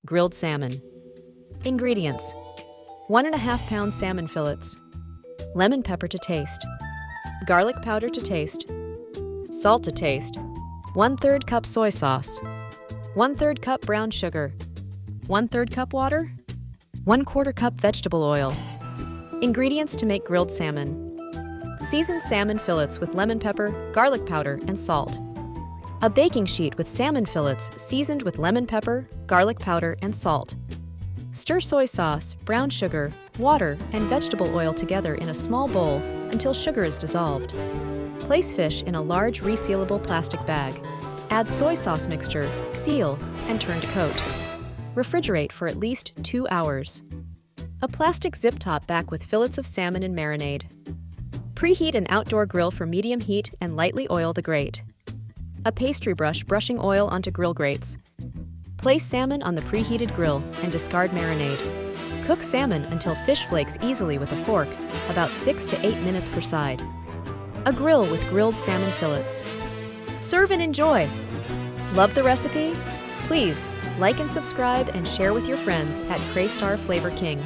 grilled salmon. Ingredients: 1.5 pound salmon fillets, lemon pepper to taste, garlic powder to taste, salt to taste, 1/3 cup soy sauce, 1/3 cup brown sugar, 1/3 cup water, 1/4 cup vegetable oil. Ingredients to make grilled salmon: seasoned salmon fillets with lemon pepper, garlic powder, and salt. A baking sheet with salmon fillets seasoned with lemon pepper, garlic powder, and salt. Stir soy sauce, brown sugar, water, and vegetable oil together in a small bowl until sugar is dissolved. Place fish in a large resealable plastic bag. Add soy sauce mixture, seal, and turn to coat. Refrigerate for at least 2 hours. A plastic zip top back with fillets of salmon and marinade. Preheat an outdoor grill for medium heat and lightly oil the grate. A pastry brush brushing oil onto grill grates. Place salmon on the preheated grill and discard marinade. Cook salmon until fish flakes easily with a fork, about 6 to 8 minutes per side. A grill with grilled salmon fillets. Serve and enjoy! Love the recipe? Please like and subscribe and share with your friends at Kraystar Flavor King.